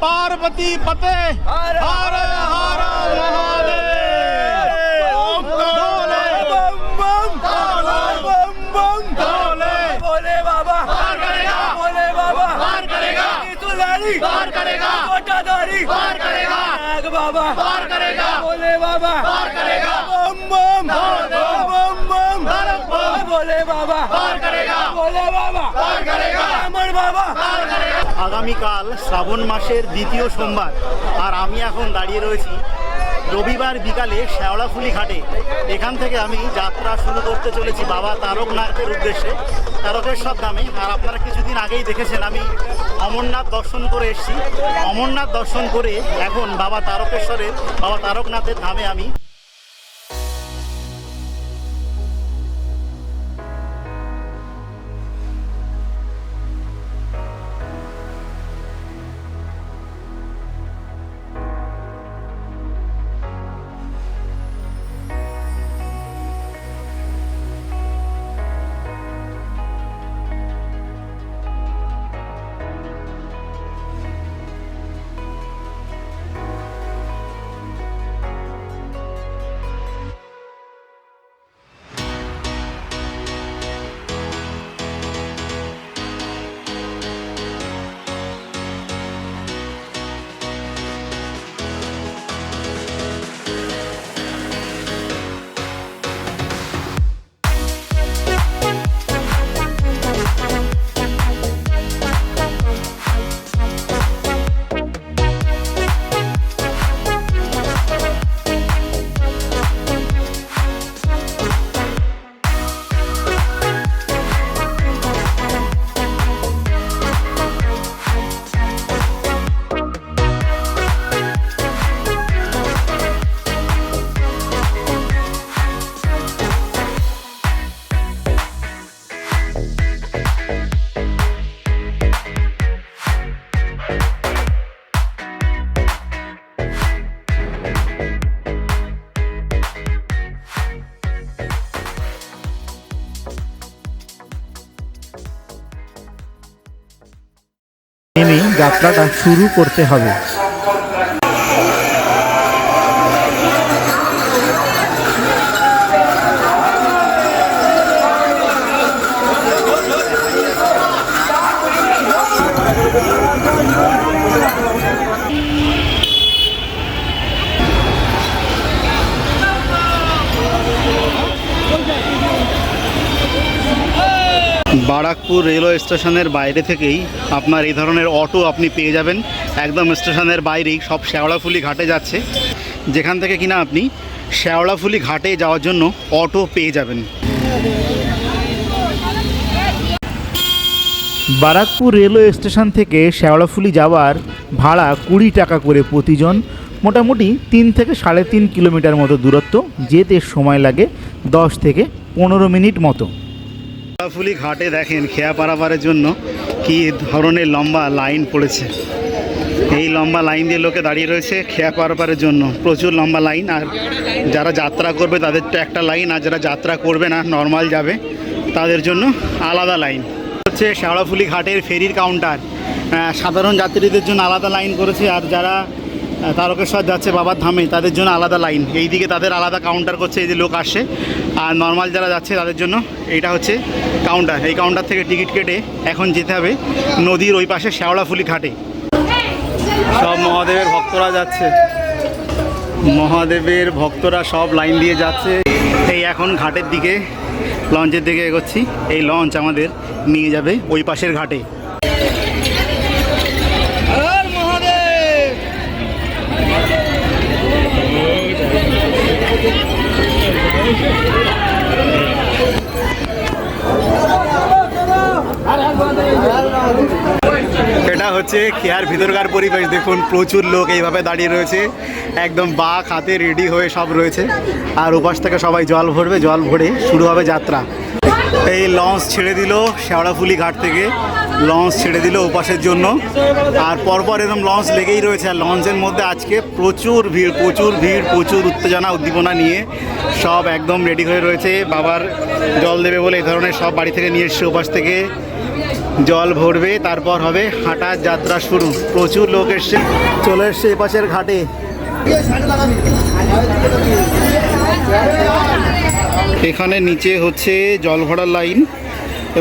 पार्वती पते हर हर महादेव। ओम भोले बम बम बम बम भोले भोले बाबा पार करेगा, भोले बाबा पार करेगा, त्रिशूलधारी पार करेगा, कोटाधारी पार करेगा, नाग बाबा पार करेगा, भोले बाबा पार करेगा, बम बम बम बम भोले बाबा पार करेगा, भोले बाबा पार करेगा, আমার বাবা পার করেगा। আগামীকাল শ্রাবণ মাসের দ্বিতীয় সোমবার, আর আমি এখন দাঁড়িয়ে রয়েছি রবিবার বিকালে শেওড়াফুলি ঘাটে। এখান থেকে আমি যাত্রা শুরু করতে চলেছি বাবা তারকনাথের উদ্দেশ্যে, তারকেশ্বর ধামে। আর আপনারা কিছুদিন আগেই দেখেছেন আমি অমরনাথ দর্শন করে এসেছি। অমরনাথ দর্শন করে এখন বাবা তারকেশ্বরের, বাবা তারকনাথের ধামে আমি। নেমে যাত্রাটা শুরু করতে হবে। বারাকপুর রেলওয়ে স্টেশনের বাইরে থেকেই আপনার এই ধরনের অটো আপনি পেয়ে যাবেন। একদম স্টেশনের বাইরেই সব শেওড়াফুলি ঘাটে যাচ্ছে, যেখান থেকে কিনা আপনি শেওড়াফুলি ঘাটে যাওয়ার জন্য অটো পেয়ে যাবেন। বারাকপুর রেলওয়ে স্টেশন থেকে শেওড়াফুলি যাওয়ার ভাড়া 20 টাকা করে প্রতিজন। মোটামুটি 3 থেকে 3.5 কিলোমিটার মতো দূরত্ব, যেতে সময় লাগে 10 থেকে 15 মিনিট মতো। শেওড়াফুলি ঘাটে দেখেন খেয়া পারাপারের জন্য কি ধরনের লম্বা লাইন পড়েছে। এই লম্বা লাইন দিয়ে লোকে দাঁড়িয়ে রয়েছে খেয়া পারাপারের জন্য, প্রচুর লম্বা লাইন। আর যারা যাত্রা করবে তাদের তো একটা লাইন, আর যারা যাত্রা করবে না নর্মাল যাবে তাদের জন্য আলাদা লাইন। হচ্ছে শেওড়াফুলি ঘাটের ফেরির কাউন্টার, সাধারণ যাত্রীদের জন্য আলাদা লাইন করেছে, আর যারা তারকেশ্বর যাচ্ছে বাবার ধামে তাদের জন্য আলাদা লাইন। এই দিকে তাদের আলাদা কাউন্টার করছে, এই যে লোক আসছে। আর নর্মাল যারা যাচ্ছে তাদের জন্য এইটা হচ্ছে কাউন্টার। এই কাউন্টার থেকে টিকিট কেটে এখন যেতে হবে নদীর ওই পাশে শেওড়াফুলি ঘাটে। সব মহাদেবের ভক্তরা যাচ্ছে, মহাদেবের ভক্তরা সব লাইন দিয়ে যাচ্ছে। এই এখন ঘাটের দিকে লঞ্চের দিকে এগোচ্ছি। এই লঞ্চ আমাদের নিয়ে যাবে ওই পাশের ঘাটে। এটা হচ্ছে খেয়ার ভিতরকার পরিবেশ। দেখুন প্রচুর লোক এইভাবে দাঁড়িয়ে রয়েছে, একদম বাঁক হাতে রেডি হয়ে সব রয়েছে। আর ওপাশ থেকে সবাই জল ভরবে, জল ভরে শুরু হবে যাত্রা। এই লঞ্চ ছেড়ে দিল শেওড়াফুলি ঘাট থেকে। লঞ্চ ছেড়ে দিল ওপাশের জন্য, আর পরপর এরকম লঞ্চ লেগেই রয়েছে। আর লঞ্চের মধ্যে আজকে প্রচুর ভিড়, প্রচুর উত্তেজনা উদ্দীপনা নিয়ে সব একদম রেডি হয়ে রয়েছে। বাবার জল দেবে বলে এই ধরনের সব বাড়ি থেকে নিয়ে এসছে, ওপাশ থেকে জল ভরবে, তারপর হবে হাঁটার যাত্রা শুরু। প্রচুর লোক এসছে, চলে এসছে এপাশের ঘাটে। এখানে নিচে হচ্ছে জল ভরার লাইন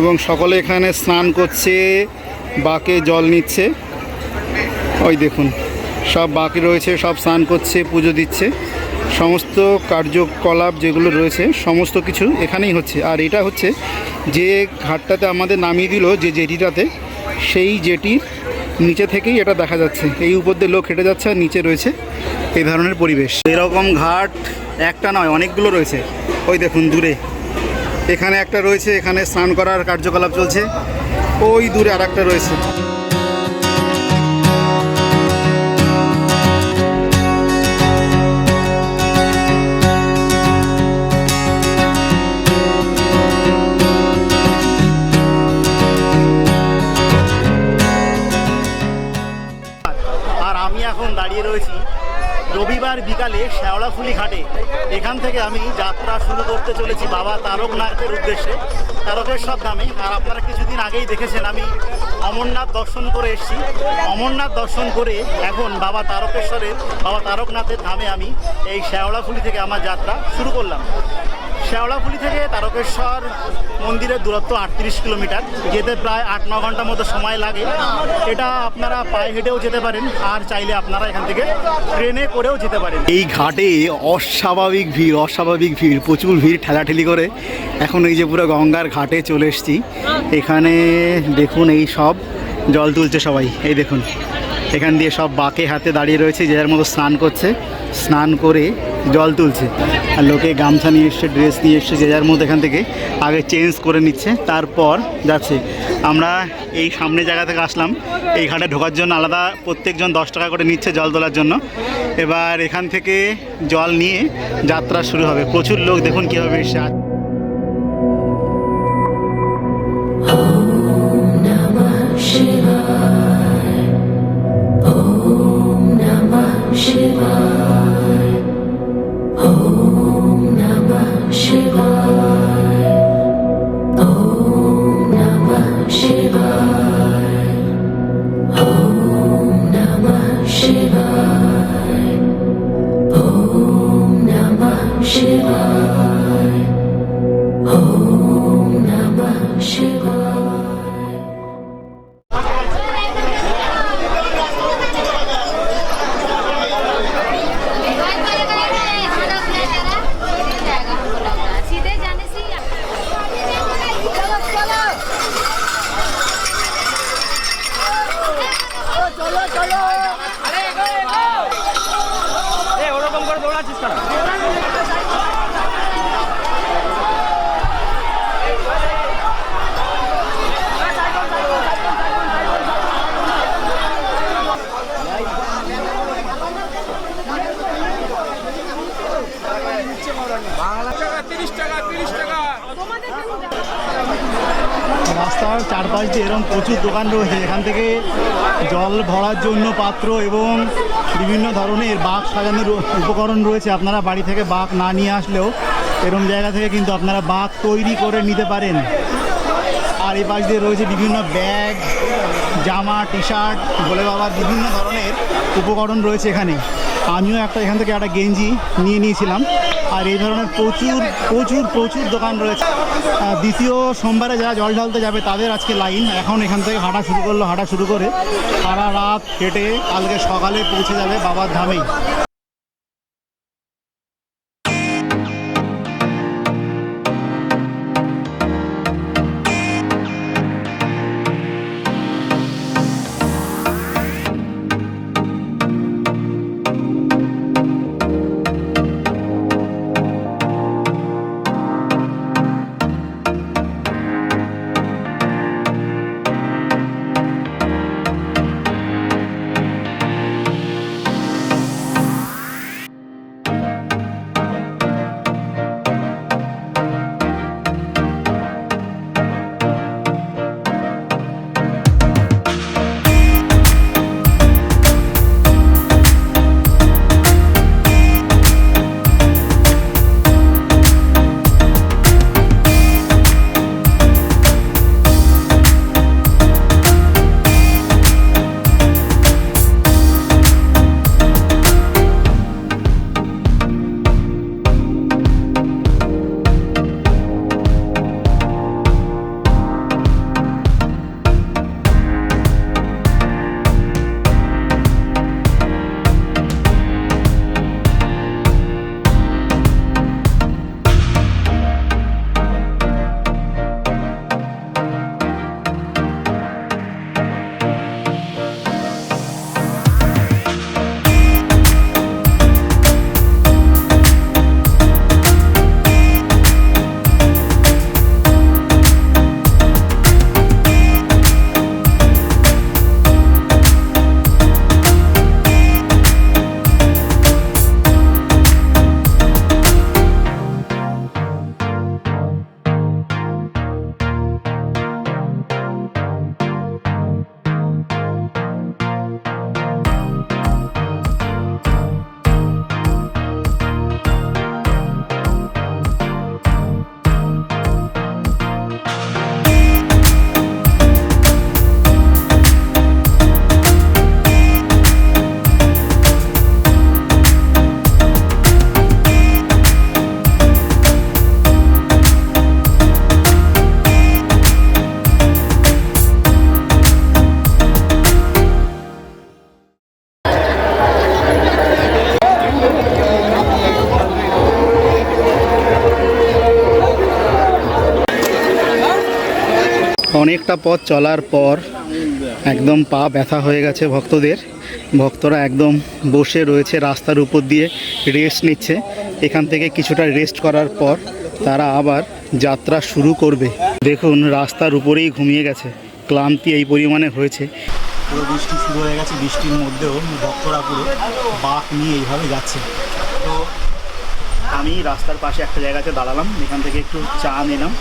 এবং সকলে এখানে স্নান করছে, বাঁকে জল নিচ্ছে। ওই দেখুন সব বাকি রয়েছে, সব স্নান করছে, পুজো দিচ্ছে। সমস্ত কার্যকলাপ যেগুলো রয়েছে সমস্ত কিছু এখানেই হচ্ছে। আর এটা হচ্ছে যে ঘাটটাতে আমাদের নামিয়ে দিল, যে জেটিটাতে, সেই জেটির নিচে থেকেই এটা দেখা যাচ্ছে। এই উপর দিয়ে লোক হেঁটে যাচ্ছে আর নিচে রয়েছে এই ধরনের পরিবেশ। এরকম ঘাট একটা নয়, অনেকগুলো রয়েছে। ওই দেখুন দূরে এখানে একটা রয়েছে, এখানে স্নান করার কার্যকলাপ চলছে। ওই দূরে আর একটা রয়েছে। আর আমি এখন দাঁড়িয়ে রয়েছি রবিবার বিকালে শেওড়াফুলি ঘাটে। এখান থেকে আমি যাত্রা শুরু করতে চলেছি বাবা তারকনাথের উদ্দেশ্যে, তারকেশ্বর ধামে। আর আপনারা কিছুদিন আগেই দেখেছেন আমি অমরনাথ দর্শন করে এসেছি। অমরনাথ দর্শন করে এখন বাবা তারকনাথের ধামে আমি এই শেওড়াফুলি থেকে আমার যাত্রা শুরু করলাম। শেওড়াফুলি থেকে তারকেশ্বর মন্দিরের দূরত্ব 38 কিলোমিটার, যেতে প্রায় 8-9 ঘন্টার মতো সময় লাগে। এটা আপনারা পায়ে হেঁটেও যেতে পারেন, আর চাইলে আপনারা এখান থেকে ট্রেনে করেও যেতে পারেন। এই ঘাটে অস্বাভাবিক ভিড়, প্রচুর ভিড়, ঠেলাঠেলি করে এখন এই যে পুরো গঙ্গার ঘাটে চলে এসেছি। এখানে দেখুন এই সব জল তুলছে সবাই। এই দেখুন এখান দিয়ে সব বাঁকে হাতে দাঁড়িয়ে রয়েছে, যে যার মতো স্নান করছে, স্নান করে জল তুলছে। আর লোকে গামছা নিয়ে এসছে, ড্রেস নিয়ে এসছে, যে যার মতো এখান থেকে আগে চেঞ্জ করে নিচ্ছে, তারপর যাচ্ছে। আমরা এই সামনে জায়গা থেকে আসলাম, এই ঘাটে ঢোকার জন্য আলাদা প্রত্যেকজন 10 টাকা করে নিচ্ছে জল তোলার জন্য। এবার এখান থেকে জল নিয়ে যাত্রা শুরু হবে। প্রচুর লোক দেখুন কীভাবে এসছে। রাস্তার চারপাশ দিয়ে এরকম প্রচুর দোকান রয়েছে, এখান থেকে জল ভরার জন্য পাত্র এবং বিভিন্ন ধরনের বাঁক সাজানোর উপকরণ রয়েছে। আপনারা বাড়ি থেকে বাঁক না নিয়ে আসলেও এরকম জায়গা থেকে কিন্তু আপনারা বাঁক তৈরি করে নিতে পারেন। আর এই পাশ দিয়ে রয়েছে বিভিন্ন ব্যাগ, জামা, টি শার্ট, ভোলে বাবার বিভিন্ন ধরনের উপকরণ রয়েছে এখানে। আমিও এখান থেকে একটা গেঞ্জি নিয়ে নিয়েছিলাম। আর এই ধরনের প্রচুর দোকান রয়েছে। দ্বিতীয় সোমবারে যারা জল ঢালতে যাবে তাদের আজকে লাইন। এখন এখান থেকে হাঁটা শুরু করে সারা রাত হেঁটে কালকে সকালে পৌঁছে যাবে বাবার ধামেই। অনেকটা পথ চলার পর একদম পা ব্যথা হয়ে গেছে ভক্তদের। ভক্তরা একদম বসে রয়েছে রাস্তার উপর দিয়ে, রেস্ট নিচ্ছে। এখান থেকে কিছুটা রেস্ট করার পর তারা আবার যাত্রা শুরু করবে। দেখুন রাস্তার উপরেই ঘুমিয়ে গেছে, ক্লান্তি এই পরিমাণে হয়েছে। পুরো বৃষ্টি শুরু হয়ে গেছে, বৃষ্টির মধ্যেও ভক্তরা পুরো বাঁক নিয়ে এইভাবে যাচ্ছে। তো আমি রাস্তার পাশে একটা জায়গাতে দাঁড়ালাম, এখান থেকে একটু চা নিলাম,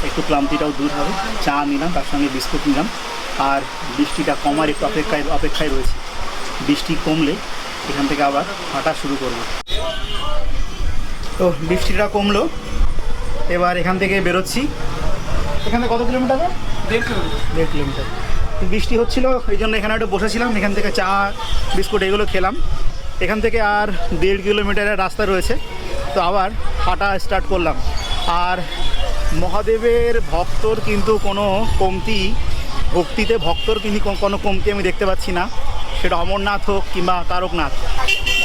একটু ক্লান্তিটাও দূর হবে। চা নিলাম, তার সঙ্গে বিস্কুট নিলাম। আর বৃষ্টিটা কমার একটু অপেক্ষায় রয়েছে। বৃষ্টি কমলে এখান থেকে আবার হাঁটা শুরু করব। তো বৃষ্টিটা কমলো, এবার এখান থেকে বেরোচ্ছি। এখান থেকে কত কিলোমিটার? 1.5 কিলোমিটার। বৃষ্টি হচ্ছিল, এই জন্য এখানে একটু বসেছিলাম, এখান থেকে চা বিস্কুট এগুলো খেলাম। এখান থেকে আর 1.5 কিলোমিটারের রাস্তা রয়েছে, তো আবার হাঁটা স্টার্ট করলাম। আর মহাদেবের ভক্তর কিন্তু কোনো কমতি, ভক্তিতে ভক্তর কিন্তু কোনো কমতি আমি দেখতে পাচ্ছি না, সেটা অমরনাথ হোক কিংবা তারকনাথ।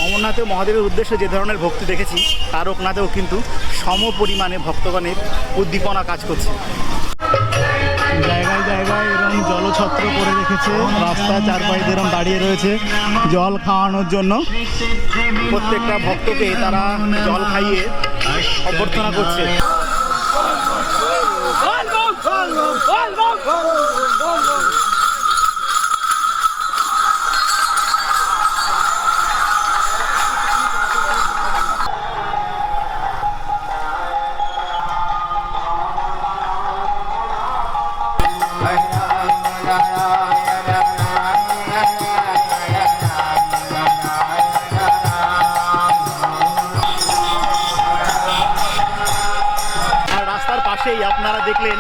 অমরনাথেও মহাদেবের উদ্দেশ্যে যে ধরনের ভক্তি দেখেছি, তারকনাথেও কিন্তু সম পরিমাণে ভক্তগণের উদ্দীপনা কাজ করছে। জায়গায় জায়গায় এরকম জলছত্র করে রেখেছে, রাস্তার চারপাশে এরকম দাঁড়িয়ে রয়েছে জল খাওয়ানোর জন্য। প্রত্যেকটা ভক্তকে তারা জল খাইয়ে অভ্যর্থনা করছে। আপনারা দেখলেন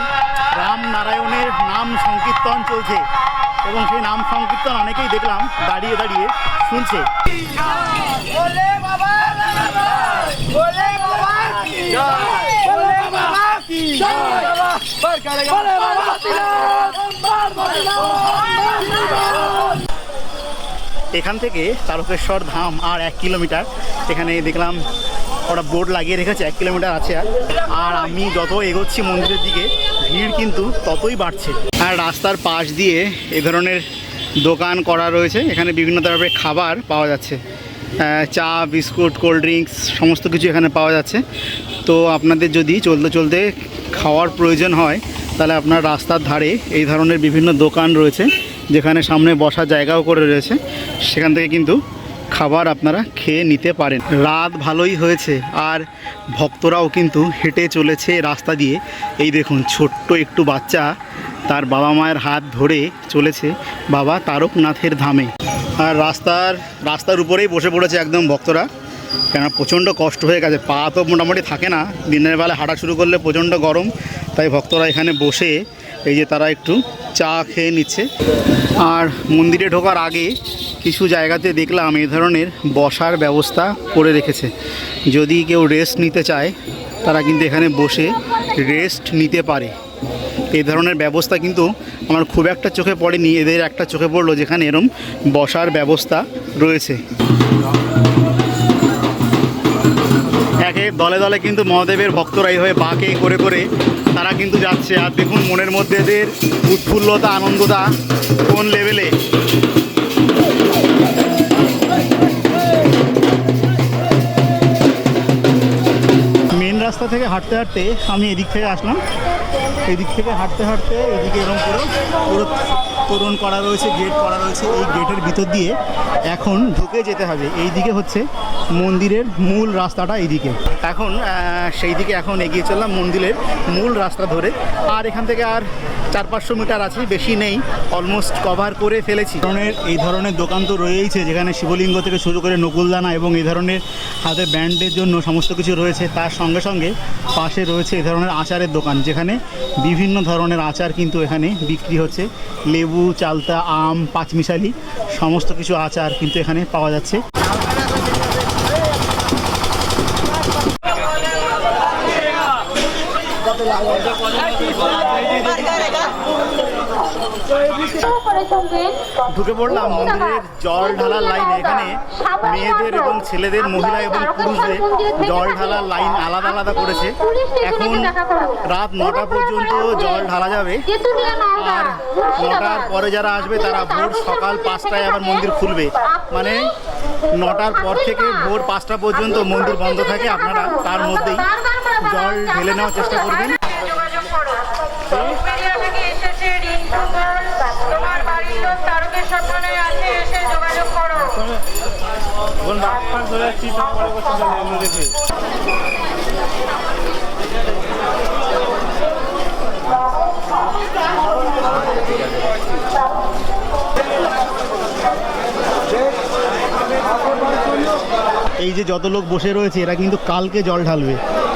রাম নারায়ণের নাম সংকীর্তন চলছে, এবং সেই নাম সংকীর্তন অনেকেই দেখলাম দাঁড়িয়ে দাঁড়িয়ে শুনছে। এখান থেকে তারকেশ্বর ধাম আর 1 কিলোমিটার। এখানে দেখলাম ওরা বোর্ড লাগিয়ে রেখেছে 1 কিলোমিটার আছে। আর আমি যত এগোচ্ছি মন্দিরের দিকে ভিড় কিন্তু ততই বাড়ছে। আর রাস্তার পাশ দিয়ে এ ধরনের দোকান করা রয়েছে, এখানে বিভিন্ন ধরনের খাবার পাওয়া যাচ্ছে, চা বিস্কুট কোল্ড ড্রিঙ্কস সমস্ত কিছু এখানে পাওয়া যাচ্ছে। তো আপনাদের যদি চলতে চলতে খাওয়ার প্রয়োজন হয়, তাহলে আপনার রাস্তার ধারে এই ধরনের বিভিন্ন দোকান রয়েছে, যেখানে সামনে বসার জায়গাও করে রয়েছে, সেখান থেকে কিন্তু খাবার আপনারা খেয়ে নিতে পারেন। রাত ভালোই হয়েছে, আর ভক্তরাও কিন্তু হেঁটে চলেছে রাস্তা দিয়ে। এই দেখুন ছোট্ট একটু বাচ্চা তার বাবা মায়ের হাত ধরে চলেছে বাবা তারকনাথের ধামে। আর রাস্তার উপরেই বসে পড়েছে একদম ভক্তরা, কেন প্রচণ্ড কষ্ট হয়ে গেছে, পা তো মোটামুটি থাকে না, দিনের বেলা হাঁটা শুরু করলে প্রচণ্ড গরম, তাই ভক্তরা এখানে বসে এই যে তারা একটু চা খেয়ে নিচ্ছে। আর মন্দিরে ঢোকার আগে কিছু জায়গাতে দেখলাম এই ধরনের বসার ব্যবস্থা করে রেখেছে, যদি কেউ রেস্ট নিতে চায় তারা কিন্তু এখানে বসে রেস্ট নিতে পারে। এই ধরনের ব্যবস্থা কিন্তু আমার খুব একটা চোখে পড়েনি, এদের একটা চোখে পড়লো যেখানে এরম বসার ব্যবস্থা রয়েছে। একে দলে দলে কিন্তু মহাদেবের ভক্তরা এইভাবে বাঁকে করে করে তারা কিন্তু যাচ্ছে। আর দেখুন মনের মধ্যে এদের উৎফুল্লতা আনন্দটা কোন লেভেলে। মেন রাস্তা থেকে হাঁটতে হাঁটতে আমি এদিক থেকে আসলাম, এদিক থেকে হাঁটতে হাঁটতে এদিকে এরকম পুরো তোরণ করা রয়েছে, গেট করা রয়েছে। এই গেটের ভিতর দিয়ে এখন ঢুকে যেতে হবে। এই দিকে হচ্ছে মন্দিরের মূল রাস্তাটা, এইদিকে এখন সেই দিকে এখন এগিয়ে চললাম মন্দিরের মূল রাস্তা ধরে। আর এখান থেকে আর 400-500 মিটার আছে, বেশি নেই, অলমোস্ট কভার করে ফেলেছি। এই ধরনের দোকান তো রয়েইছে, যেখানে শিবলিঙ্গ থেকে শুরু করে নকুলদানা এবং এই ধরনের হাতে ব্যান্ডের জন্য সমস্ত কিছু রয়েছে। তার সঙ্গে সঙ্গে পাশে রয়েছে এই ধরনের আচারের দোকান, যেখানে বিভিন্ন ধরনের আচার কিন্তু এখানে বিক্রি হচ্ছে। লেবু, চালতা, আম, পাঁচমিশালি সমস্ত কিছু আচার কিন্তু এখানে পাওয়া যাচ্ছে। ঢুকে পড়লাম মন্দিরের জল ঢালার লাইনে। এখানে মেয়েদের এবং ছেলেদের, মহিলা এবং পুরুষদের জল ঢালার লাইন আলাদা আলাদা করেছে। এখন রাত 9টা পর্যন্ত জল ঢালা যাবে, আর 9টার পরে যারা আসবে তারা ভোর সকাল 5টায় আবার মন্দির খুলবে। মানে 9টার পর থেকে ভোর 5টা পর্যন্ত মন্দির বন্ধ থাকে। আপনারা তার মধ্যেই জল ঢেলে নেওয়ার চেষ্টা করবেন। যোগাযোগ করো। মিডিয়া থেকে এসেছে রিন্টু বল, তোমার বাড়ির লোক তারকেশ্বর থানায় আছে, এসে যোগাযোগ করো। এই যে যত লোক বসে রয়েছে এরা কিন্তু কালকে জল ঢালবে।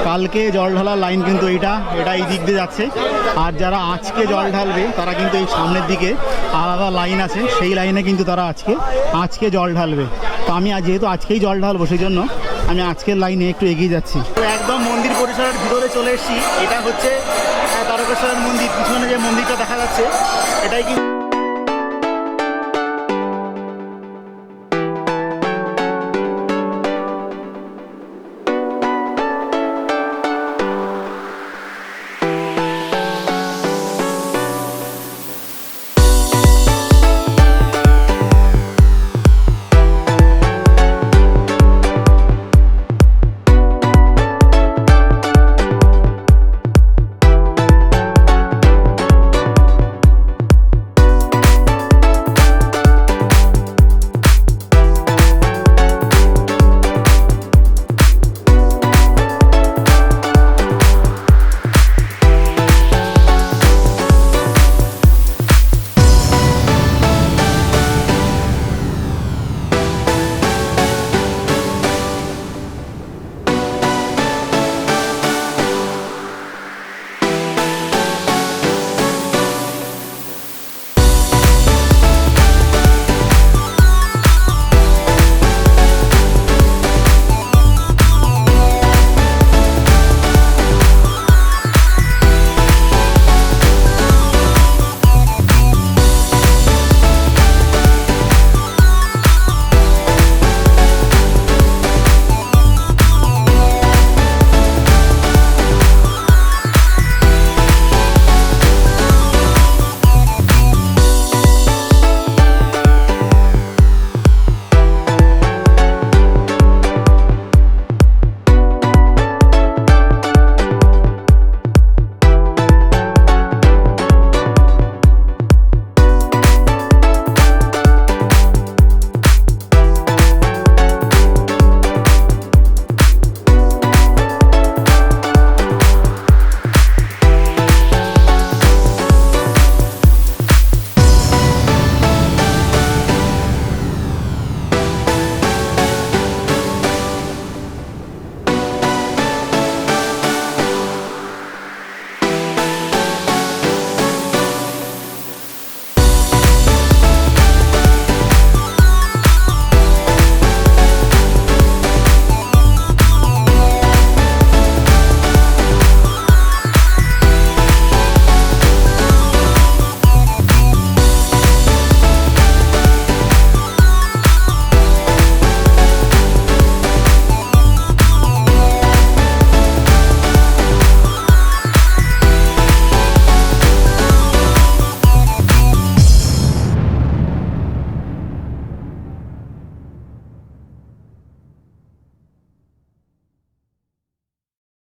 কালকে জল ঢালার লাইন কিন্তু এটা এই দিক দিয়ে যাচ্ছে। আর যারা আজকে জল ঢালবে তারা কিন্তু এই সামনের দিকে আলাদা লাইন আছে, সেই লাইনে কিন্তু তারা আজকে জল ঢালবে। তো আমি যেহেতু আজকেই জল ঢালবো সেই জন্য আমি আজকের লাইনে একটু এগিয়ে যাচ্ছি। তো একদম মন্দির পরিসরের ভিতরে চলে এসেছি। এটা হচ্ছে তারকেশ্বরের মন্দির। পিছনে যে মন্দিরটা দেখা যাচ্ছে এটাই কিন্তু